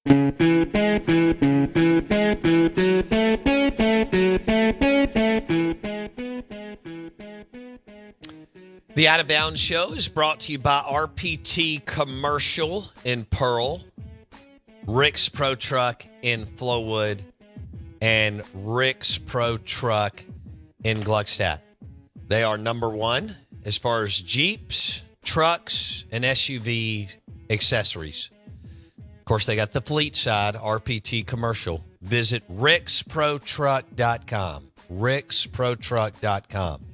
The Out of Bounds Show is brought to you by RPT Commercial in Pearl, Rick's Pro Truck in Flowood, and Rick's Pro Truck in Gluckstadt. They are number one as far as Jeeps, trucks, and SUV accessories. Of course, they got the fleet side, RPT Commercial. Visit ricksprotruck.com. ricksprotruck.com.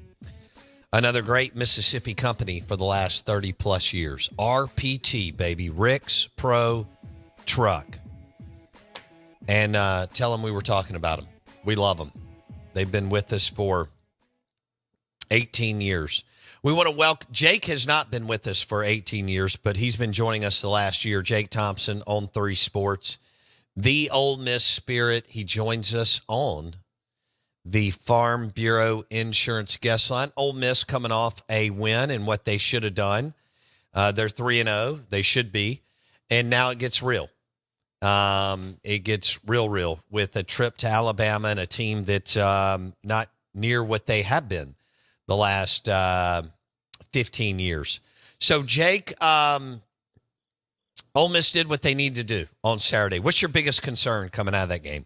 Another great Mississippi company for the last 30-plus years. RPT, baby. Rick's Pro Truck. And tell them we were talking about them. We love them. They've been with us for 18 years. We want to welcome, Jake has not been with us for 18 years, but he's been joining us the last year. Jake Thompson on 3 Sports. The Ole Miss Spirit. He joins us on the Farm Bureau Insurance Guest Line. Ole Miss coming off a win and what they should have done. They're 3-0. They should be. And now it gets real. It gets real with a trip to Alabama and a team that's not near what they have been the last 15 years. So, Jake, Ole Miss did what they need to do on Saturday. What's your biggest concern coming out of that game?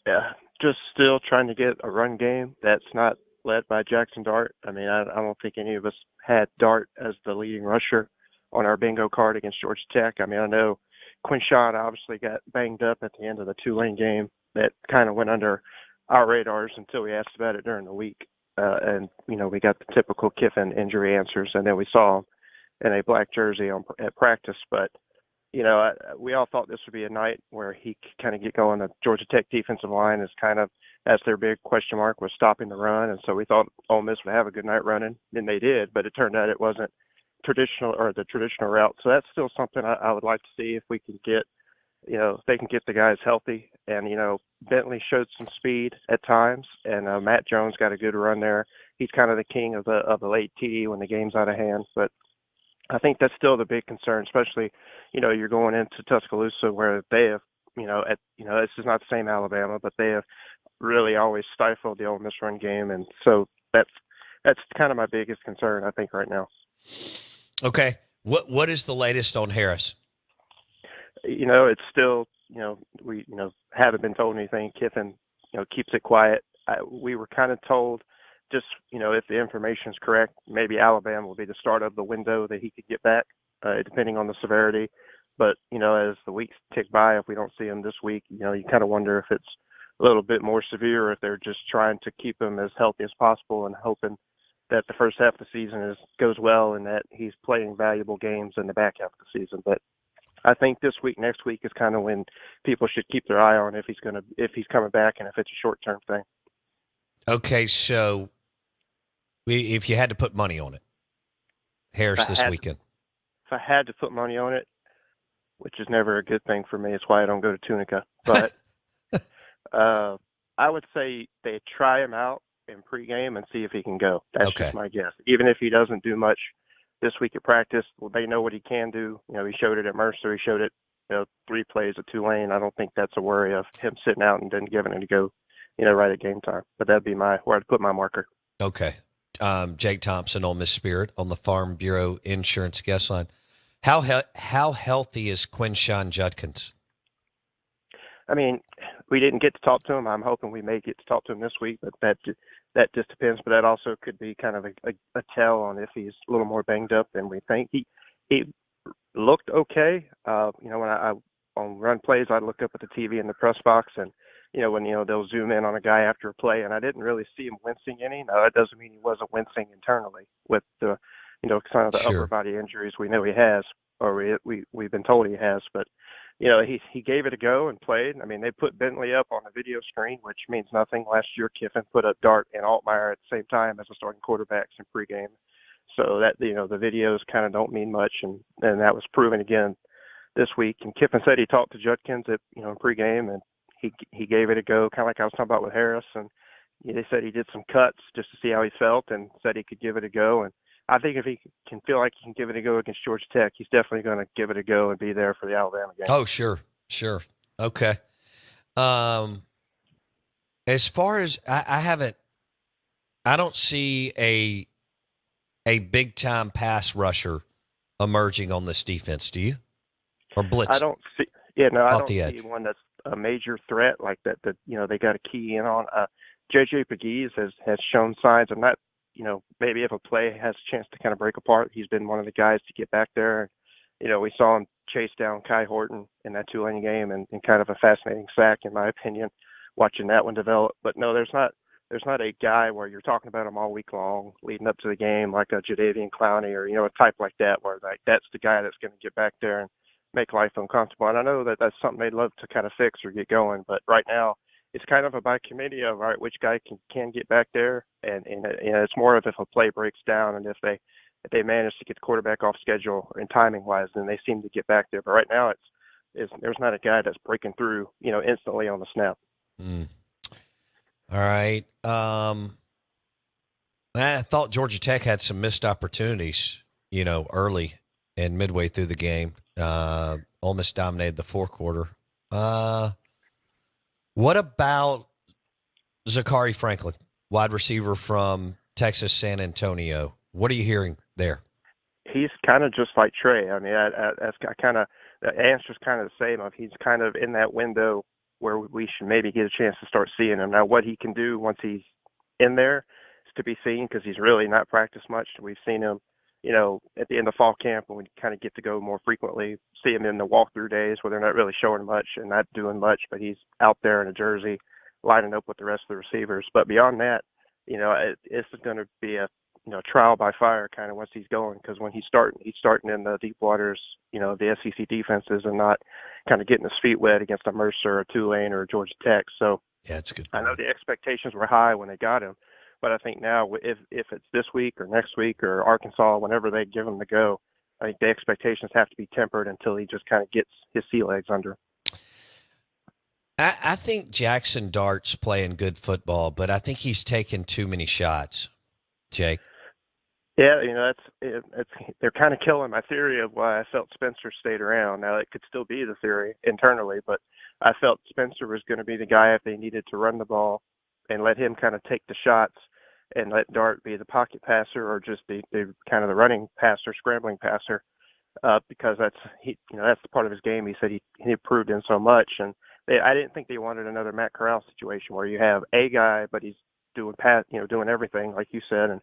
Yeah, just still trying to get a run game that's not led by Jackson Dart. I mean, I don't think any of us had Dart as the leading rusher on our bingo card against Georgia Tech. I mean, I know Quinshawn obviously got banged up at the end of the Tulane game. That kind of went under our radars until we asked about it during the week. And, you know, we got the typical Kiffin injury answers, and then we saw him in a black jersey at practice. But, you know, we all thought this would be a night where he could kind of get going. The Georgia Tech defensive line is kind of, as their big question mark was stopping the run. And so we thought Ole Miss would have a good night running, and they did. But it turned out it wasn't the traditional route. So that's still something I would like to see if we can get, you know, if they can get the guys healthy. And, you know, Bentley showed some speed at times, and Matt Jones got a good run there. He's kind of the king of the late TD when the game's out of hand. But I think that's still the big concern, especially, you know, you're going into Tuscaloosa where they have, this is not the same Alabama, but they have really always stifled the Ole Miss run game. And so that's kind of my biggest concern, I think, right now. Okay. What is the latest on Harris? You know, it's still, we haven't been told anything. Kiffin, keeps it quiet. We were kind of told just, if the information is correct, maybe Alabama will be the start of the window that he could get back, depending on the severity. But, as the weeks tick by, if we don't see him this week, you kind of wonder if it's a little bit more severe or if they're just trying to keep him as healthy as possible and hoping that the first half of the season goes well and that he's playing valuable games in the back half of the season. But I think this week, next week is kind of when people should keep their eye on if he's coming back and if it's a short-term thing. Okay, so if you had to put money on it, Harris this weekend. If I had to put money on it, which is never a good thing for me, it's why I don't go to Tunica. But I would say they try him out in pregame and see if he can go. That's just my guess. Even if he doesn't do much this week at practice, they know what he can do. He showed it at Mercer. He showed it, 3 plays at Tulane. I don't think that's a worry of him sitting out and then giving it a go, right at game time. But that'd be where I'd put my marker. Okay. Jake Thompson, Ole Miss Spirit, on the Farm Bureau Insurance Guest Line. How healthy is Quinshawn Judkins? I mean, we didn't get to talk to him. I'm hoping we may get to talk to him this week, but that just depends. But that also could be kind of a tell on if he's a little more banged up than we think. He looked okay. When I on run plays, I look up at the TV in the press box, and when they'll zoom in on a guy after a play, and I didn't really see him wincing any. No, that doesn't mean he wasn't wincing internally with the some of the upper body injuries we know he has, or we've been told he has. But he gave it a go and played. I mean, they put Bentley up on the video screen, which means nothing. Last year, Kiffin put up Dart and Altmaier at the same time as the starting quarterbacks in pregame. So that, the videos kind of don't mean much. And that was proven again this week. And Kiffin said he talked to Judkins in pregame, and he gave it a go, kind of like I was talking about with Harris. And they said he did some cuts just to see how he felt and said he could give it a go. And I think if he can feel like he can give it a go against Georgia Tech, he's definitely going to give it a go and be there for the Alabama game. Oh, sure. Okay. As far as I don't see a big time pass rusher emerging on this defense. Do you? Or blitz? I don't see. Yeah, no, I off don't the see edge. one that's a major threat like that. That they got to key in on. JJ Pegues has shown signs of not. Maybe if a play has a chance to kind of break apart, he's been one of the guys to get back there. We saw him chase down Kai Horton in that Tulane game, and kind of a fascinating sack, in my opinion, watching that one develop. But no, there's not a guy where you're talking about him all week long leading up to the game, like a Jadeveon Clowney or, a type like that, where that's the guy that's going to get back there and make life uncomfortable. And I know that that's something they'd love to kind of fix or get going, but right now it's kind of a by committee of, all right, which guy can get back there. And it's more of if a play breaks down and if they manage to get the quarterback off schedule and timing wise, then they seem to get back there. But right now there's not a guy that's breaking through, instantly on the snap. Mm. All right. I thought Georgia Tech had some missed opportunities, early and midway through the game. Ole Miss dominated the fourth quarter. What about Zachary Franklin, wide receiver from Texas San Antonio? What are you hearing there? He's kind of just like Trey. I mean, that's kind of the answer's kind of the same. Of he's kind of in that window where we should maybe get a chance to start seeing him. Now, what he can do once he's in there is to be seen, because he's really not practiced much. We've seen him, at the end of fall camp when we kind of get to go more frequently, see him in the walkthrough days where they're not really showing much and not doing much, but he's out there in a jersey lining up with the rest of the receivers. But beyond that, it's going to be a trial by fire kind of once he's going, because when he's starting in the deep waters, the SEC defenses, and not kind of getting his feet wet against a Mercer or Tulane or Georgia Tech. So yeah, that's good. I know the expectations were high when they got him, but I think now if it's this week or next week or Arkansas, whenever they give him the go, I think the expectations have to be tempered until he just kind of gets his sea legs under. I think Jackson Dart's playing good football, but I think he's taking too many shots, Jake. Yeah, they're kind of killing my theory of why I felt Spencer stayed around. Now, it could still be the theory internally, but I felt Spencer was going to be the guy if they needed to run the ball and let him kind of take the shots and let Dart be the pocket passer or just the kind of the running passer, scrambling passer, because that's the part of his game he said he improved in so much. And I didn't think they wanted another Matt Corral situation where you have a guy, but he's doing everything, like you said, and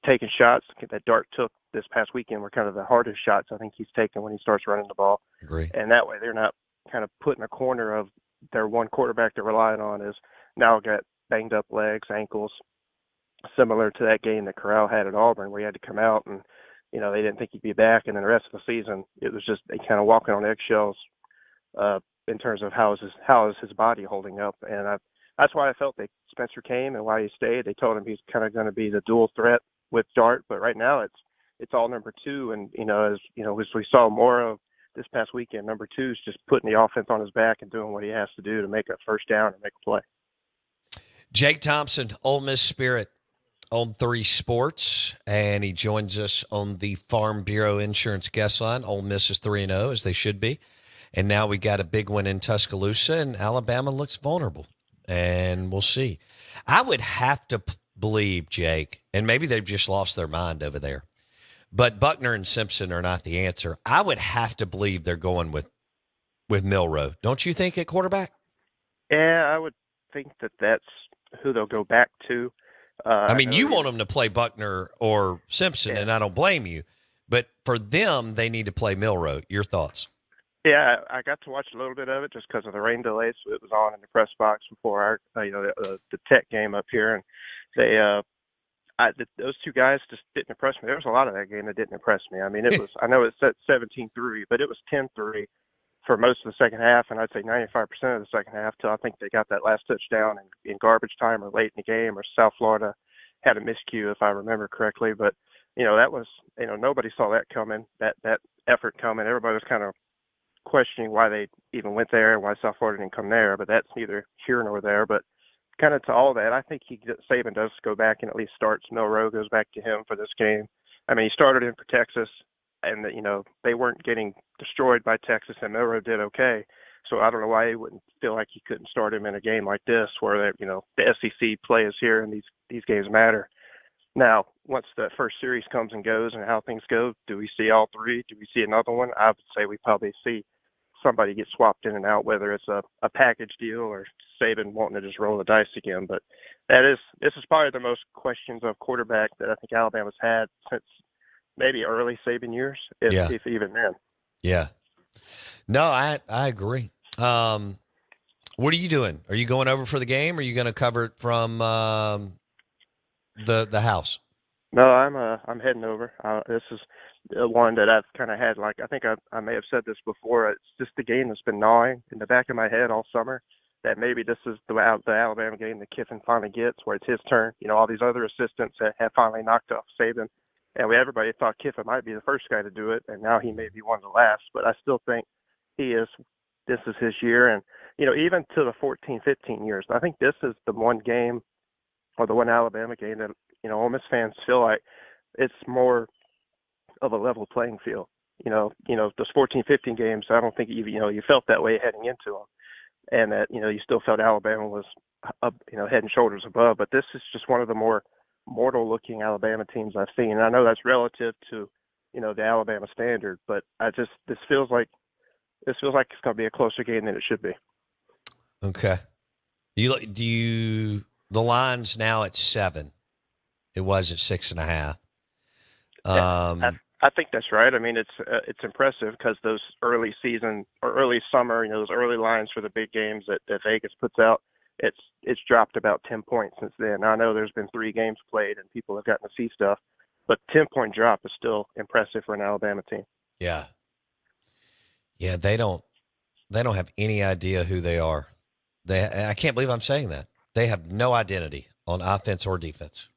taking shots that Dart took this past weekend were kind of the hardest shots I think he's taken when he starts running the ball. Agree. And that way they're not kind of put in a corner of their one quarterback they're relying on is now got banged up legs, ankles, similar to that game that Corral had at Auburn where he had to come out and, they didn't think he'd be back. And then the rest of the season, it was just kind of walking on eggshells in terms of how is his body holding up. And that's why I felt that Spencer came and why he stayed. They told him he's kind of going to be the dual threat with Dart, but right now it's all number two. And, as we saw more of this past weekend, number two is just putting the offense on his back and doing what he has to do to make a first down and make a play. Jake Thompson, Ole Miss Spirit on 3 Sports, and he joins us on the Farm Bureau Insurance guest line. Ole Miss is 3-0, as they should be. And now we got a big one in Tuscaloosa, and Alabama looks vulnerable. And we'll see. I would have to believe, Jake, and maybe they've just lost their mind over there, but Buckner and Simpson are not the answer. I would have to believe they're going with Milroe. Don't you think, at quarterback? Yeah, I would think that's who they'll go back to. You want them to play Buckner or Simpson, and I don't blame you. But for them, they need to play Milroe. Your thoughts? Yeah, I got to watch a little bit of it just because of the rain delays. So it was on in the press box before the Tech game up here, and they those two guys just didn't impress me. There was a lot of that game that didn't impress me. I mean, it was I know it's set 17-3, but it was 10-3 for most of the second half, and I'd say 95% of the second half till I think they got that last touchdown in garbage time or late in the game, or South Florida had a miscue if I remember correctly. But that was nobody saw that coming, that effort coming. Everybody was kind of questioning why they even went there and why South Florida didn't come there, but that's neither here nor there. But kind of to all that, I think Saban does go back and at least starts. Milroe goes back to him for this game. I mean, he started in for Texas, and they weren't getting destroyed by Texas, and Milroe did okay. So I don't know why he wouldn't feel like he couldn't start him in a game like this, where the SEC play is here and these games matter. Now, once the first series comes and goes and how things go, do we see all three? Do we see another one? I would say we probably see somebody get swapped in and out, whether it's a package deal or Saban wanting to just roll the dice again. But this is probably the most questions of quarterback that I think Alabama's had since maybe early Saban years, if even then. Yeah. No, I agree. What are you doing? Are you going over for the game, or are you going to cover it from the house? No, I'm heading over. This is the one that I've kind of had, like, I think I may have said this before. It's just the game that's been gnawing in the back of my head all summer, that maybe this is the Alabama game that Kiffin finally gets, where it's his turn. All these other assistants that have finally knocked off Saban, and everybody thought Kiffin might be the first guy to do it, and now he may be one of the last. But I still think this is his year. And, even to the 14-15 years, I think this is the one game, or the one Alabama game, that, Ole Miss fans feel like it's more of a level playing field. Those 14-15 games, I don't think you felt that way heading into them, and that you still felt Alabama was up, head and shoulders above. But this is just one of the more mortal-looking Alabama teams I've seen. And I know that's relative to the Alabama standard, but this feels like it's going to be a closer game than it should be. Okay. The line's now at 7. It was at 6.5. I think that's right. I mean, it's impressive because those early season or early summer, those early lines for the big games that Vegas puts out, it's dropped about 10 points since then. Now, I know there's been 3 games played and people have gotten to see stuff, but 10-point drop is still impressive for an Alabama team. Yeah. Yeah, they don't have any idea who they are. I can't believe I'm saying that. They have no identity on offense or defense.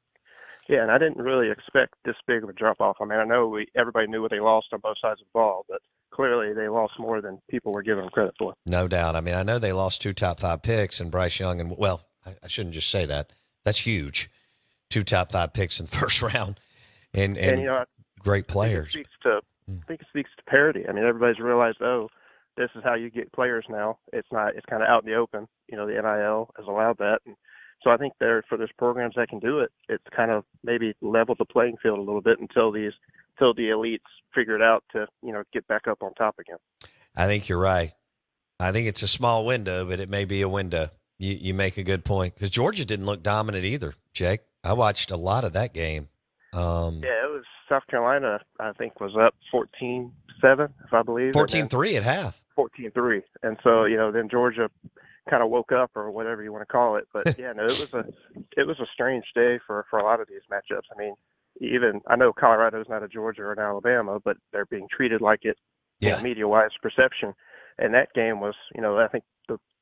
Yeah, and I didn't really expect this big of a drop-off. I mean, I know everybody knew what they lost on both sides of the ball, but clearly they lost more than people were giving them credit for. No doubt. I mean, I know they lost 2 top 5 picks, and Bryce Young, and I shouldn't just say that. That's huge. 2 top 5 picks in the first round, and great players. I think it speaks to parity. I mean, everybody's realized, this is how you get players now. It's kind of out in the open. The NIL has allowed that. And so I think for those programs that can do it, it's kind of maybe leveled the playing field a little bit until the elites figure it out to, get back up on top again. I think you're right. I think it's a small window, but it may be a window. You make a good point, because Georgia didn't look dominant either, Jake. I watched a lot of that game. It was South Carolina, I think, was up 14-7, if I believe. 14-3 at half. 14-3. And so, then Georgia kind of woke up, or whatever you want to call it. But yeah, no, it was a strange day for a lot of these matchups. I mean, even I know Colorado's not a Georgia or an Alabama, but they're being treated like it, media-wise perception. And that game was, I think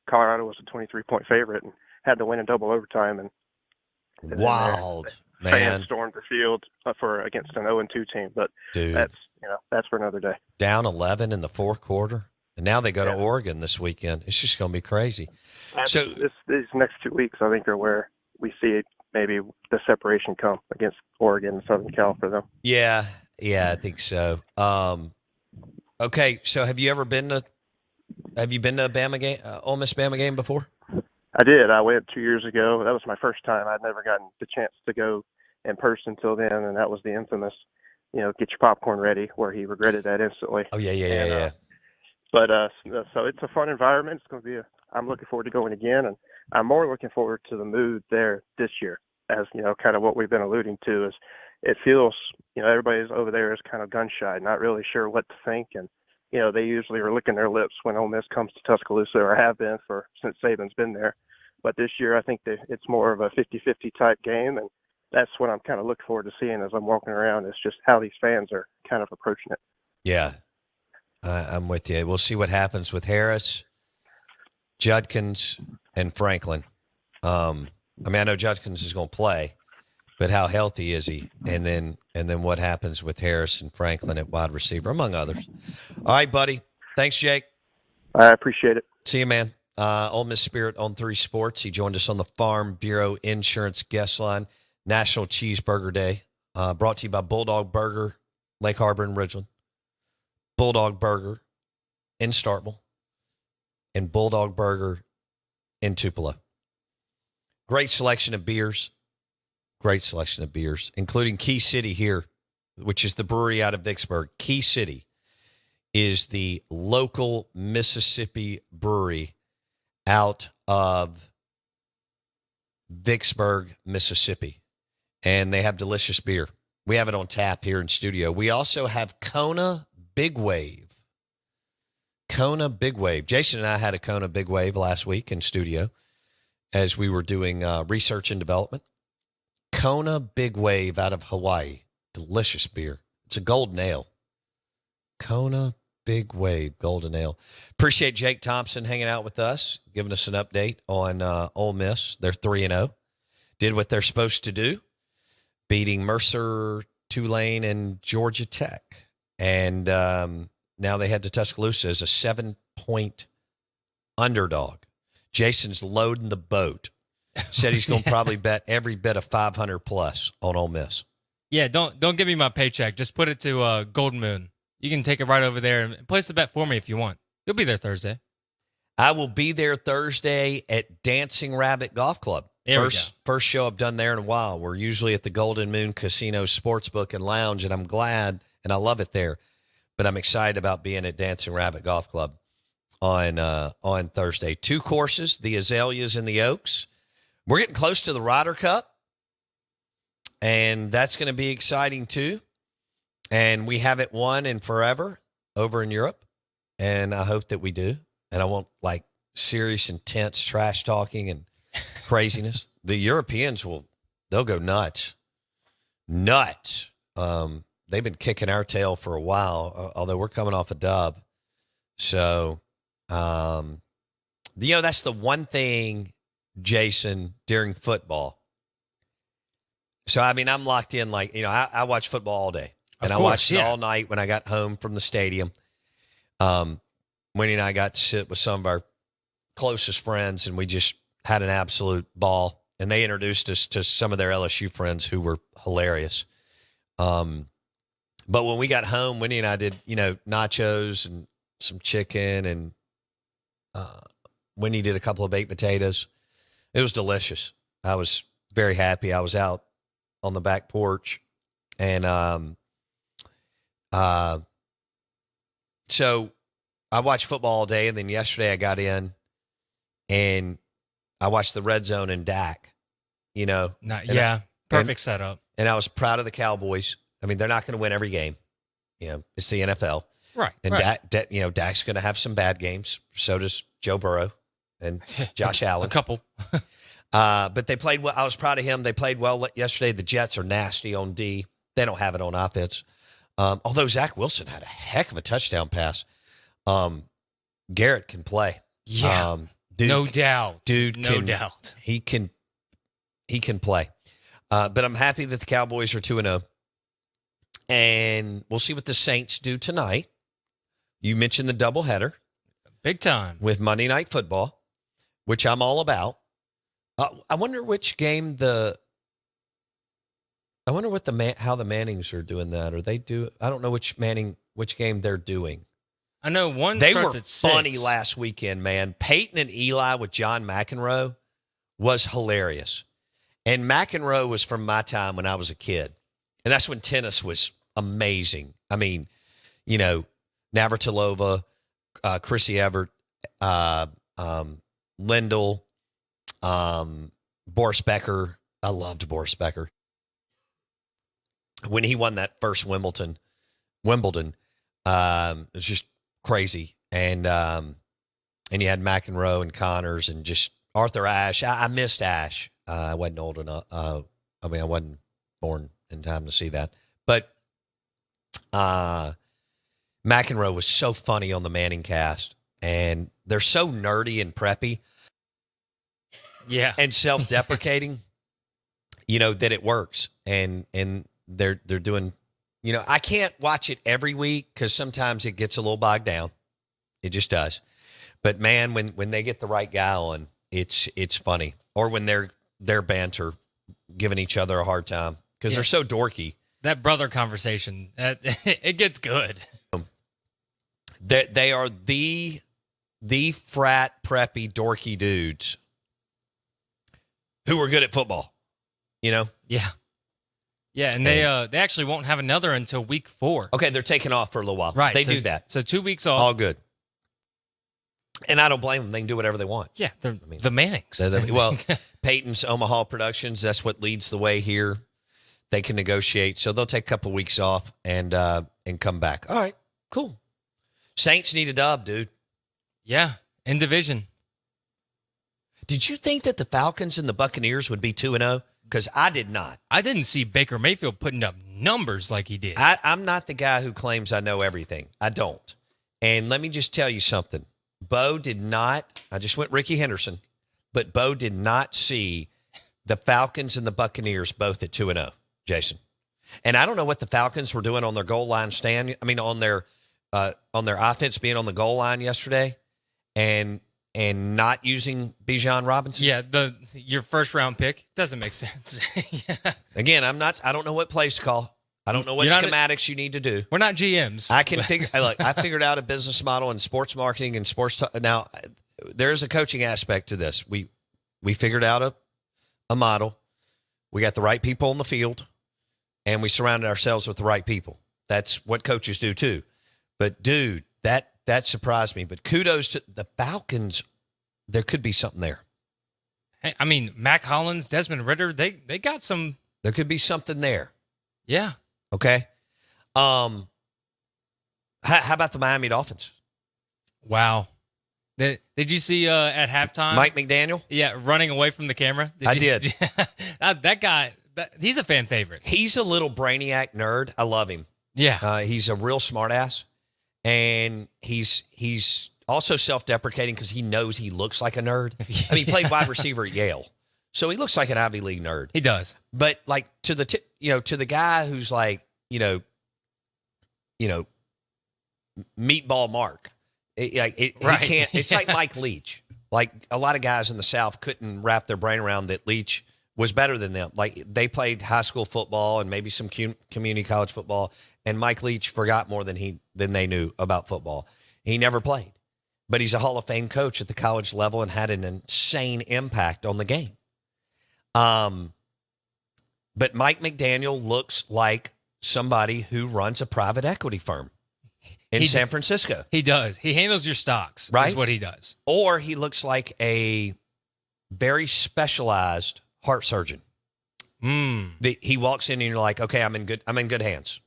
Colorado was a 23-point favorite and had to win in double overtime. And wild, man. Fans stormed the field against an 0-2 team. But dude, that's for another day. Down 11 in the fourth quarter. And now they go to Oregon this weekend. It's just going to be crazy. So these next 2 weeks, I think, are where we see maybe the separation come against Oregon and Southern Cal for them. Yeah, I think so. Okay, so have you been to a Bama game, Ole Miss Bama game before? I did. I went 2 years ago. That was my first time. I'd never gotten the chance to go in person till then, and that was the infamous, get your popcorn ready, where he regretted that instantly. Oh yeah. But so it's a fun environment. It's going to be I'm looking forward to going again, and I'm more looking forward to the mood there this year. As kind of what we've been alluding to is, it feels everybody's over there is kind of gun shy, not really sure what to think, and they usually are licking their lips when Ole Miss comes to Tuscaloosa, or have been since Saban's been there. But this year, I think that it's more of a 50-50 type game, and that's what I'm kind of looking forward to seeing as I'm walking around. Is just how these fans are kind of approaching it. Yeah. I'm with you. We'll see what happens with Harris, Judkins, and Franklin. I know Judkins is going to play, but how healthy is he? And then what happens with Harris and Franklin at wide receiver, among others. All right, buddy. Thanks, Jake. I appreciate it. See you, man. Ole Miss Spirit on 3 Sports. He joined us on the Farm Bureau Insurance guest line. National Cheeseburger Day brought to you by Bulldog Burger, Lake Harbor and Ridgeland, Bulldog Burger in Starkville, and Bulldog Burger in Tupelo. Great selection of beers, including Key City here, which is the brewery out of Vicksburg. Key City is the local Mississippi brewery out of Vicksburg, Mississippi. And they have delicious beer. We have it on tap here in studio. We also have Kona Big Wave. Kona Big Wave. Jason and I had a Kona Big Wave last week in studio as we were doing research and development. Kona Big Wave out of Hawaii. Delicious beer. It's a golden ale. Kona Big Wave, golden ale. Appreciate Jake Thompson hanging out with us, giving us an update on Ole Miss. They're 3-0. Did what they're supposed to do, beating Mercer, Tulane, and Georgia Tech. And now they head to Tuscaloosa as a 7-point underdog. Jason's loading the boat. Said he's going to probably bet every bit of 500 plus on Ole Miss. Yeah, don't give me my paycheck. Just put it to Golden Moon. You can take it right over there and place the bet for me if you want. You'll be there Thursday. I will be there Thursday at Dancing Rabbit Golf Club. First show I've done there in a while. We're usually at the Golden Moon Casino Sportsbook and Lounge, and I'm glad, and I love it there. But I'm excited about being at Dancing Rabbit Golf Club on Thursday. 2 courses, the Azaleas and the Oaks. We're getting close to the Ryder Cup, and that's going to be exciting too. And we haven't won in forever over in Europe, and I hope that we do. And I want like serious, intense trash talking and craziness. The Europeans they'll go nuts. Nuts. They've been kicking our tail for a while, although we're coming off a dub. So, that's the one thing, Jason, during football. So, I mean, I'm locked in I watch football all day. And I watched it all night when I got home from the stadium. Winnie and I got to sit with some of our closest friends, and we just had an absolute ball. And they introduced us to some of their LSU friends who were hilarious. But when we got home, Winnie and I did, nachos and some chicken, and Winnie did a couple of baked potatoes. It was delicious. I was very happy. I was out on the back porch, and so I watched football all day, and then yesterday I got in and I watched the Red Zone and Dak, perfect setup. And I was proud of the Cowboys. I mean, they're not going to win every game. It's the NFL. Right. And Dak's going to have some bad games. So does Joe Burrow and Josh Allen. A couple. But they played well. I was proud of him. They played well yesterday. The Jets are nasty on D. They don't have it on offense. Although Zach Wilson had a heck of a touchdown pass. Garrett can play. Yeah. No doubt. No doubt. He can play. But I'm happy that the Cowboys are 2-0. And we'll see what the Saints do tonight. You mentioned the doubleheader. Big time. With Monday Night Football, which I'm all about. I wonder which game I wonder what how the Mannings are doing that. Or they do. I don't know which game they're doing. I know one they starts were at 6. Funny last weekend, man. Peyton and Eli with John McEnroe was hilarious. And McEnroe was from my time when I was a kid. And that's when tennis was amazing. I mean, Navratilova, Chrissy Evert, Lindell, Boris Becker. I loved Boris Becker. When he won that first Wimbledon, it was just crazy. And you had McEnroe and Connors and just Arthur Ashe. I missed Ashe. I wasn't old enough. I wasn't born in time to see that. But McEnroe was so funny on the Manning cast. And they're so nerdy and preppy. Yeah. And self-deprecating, that it works. And they're doing, I can't watch it every week because sometimes it gets a little bogged down. It just does. But man, when they get the right guy on, it's funny. Or when they're banter, giving each other a hard time because they're so dorky. That brother conversation, it gets good. They are the frat preppy dorky dudes who are good at football. You know? Yeah. Yeah, and they actually won't have another until week 4. Okay, they're taking off for a little while. Right. They do that. So 2 weeks off. All good. And I don't blame them. They can do whatever they want. Yeah, they're the Mannings. Well, Peyton's Omaha Productions, that's what leads the way here. They can negotiate. So they'll take a couple of weeks off and come back. All right, cool. Saints need a dub, dude. Yeah, in division. Did you think that the Falcons and the Buccaneers would be 2-0? Because I did not. I didn't see Baker Mayfield putting up numbers like he did. I'm not the guy who claims I know everything. I don't. And let me just tell you something. Bo did not, I just went Ricky Henderson, but Bo did not see the Falcons and the Buccaneers both at 2-0, Jason. And I don't know what the Falcons were doing on their goal line stand. I mean, on their offense being on the goal line yesterday and not using Bijan Robinson. Yeah, your first round pick doesn't make sense. Yeah. Again, I don't know what plays to call. I don't know what schematics you need to do. We're not GMs. I can figure. Look, I figured out a business model in sports marketing and sports. Now, there's a coaching aspect to this. We figured out a model. We got the right people on the field, and we surrounded ourselves with the right people. That's what coaches do too. But dude, that surprised me. But kudos to the Falcons. There could be something there. Hey, I mean, Mac Hollins, Desmond Ridder, they got some. There could be something there. Yeah. Okay. How about the Miami Dolphins? Wow. Did you see at halftime? Mike McDaniel? Yeah, running away from the camera. I did. That guy, he's a fan favorite. He's a little brainiac nerd. I love him. Yeah. He's a real smartass. And he's also self-deprecating because he knows he looks like a nerd. I mean, he played wide receiver at Yale. So he looks like an Ivy League nerd. He does. But like to the guy who's like, Meatball Mark. He can't. It's like Mike Leach. Like a lot of guys in the South couldn't wrap their brain around that Leach was better than them. Like they played high school football and maybe some community college football, and Mike Leach forgot more than they knew about football. He never played, but he's a Hall of Fame coach at the college level and had an insane impact on the game. But Mike McDaniel looks like somebody who runs a private equity firm in San Francisco. He does. He handles your stocks, right? Is what he does. Or he looks like a very specialized heart surgeon. He walks in and you're like, okay, I'm in good hands.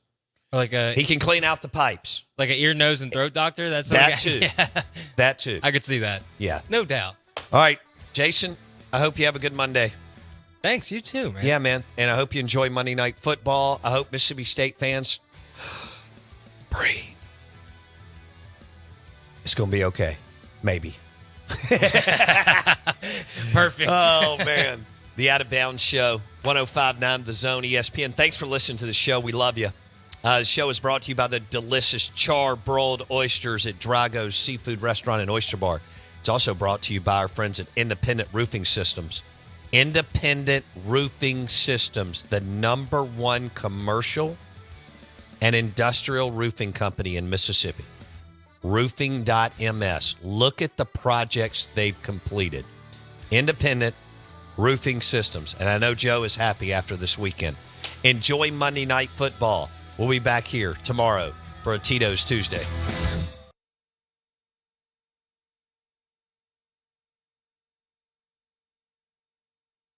Like he can clean out the pipes. Like an ear, nose, and throat doctor. That's that too. Yeah. That too. I could see that. Yeah, no doubt. All right, Jason. I hope you have a good Monday. Thanks. You too, man. Yeah, man. And I hope you enjoy Monday Night Football. I hope Mississippi State fans breathe. It's going to be okay. Maybe. Perfect. Oh, man. The Out of Bounds Show, 105.9 The Zone, ESPN. Thanks for listening to the show. We love you. The show is brought to you by the delicious char-broiled oysters at Drago's Seafood Restaurant and Oyster Bar. It's also brought to you by our friends at Independent Roofing Systems. Independent Roofing Systems, the #1 commercial and industrial roofing company in Mississippi. Roofing.ms. Look at the projects they've completed. Independent Roofing Systems. And I know Joe is happy after this weekend. Enjoy Monday Night Football. We'll be back here tomorrow for a Tito's Tuesday.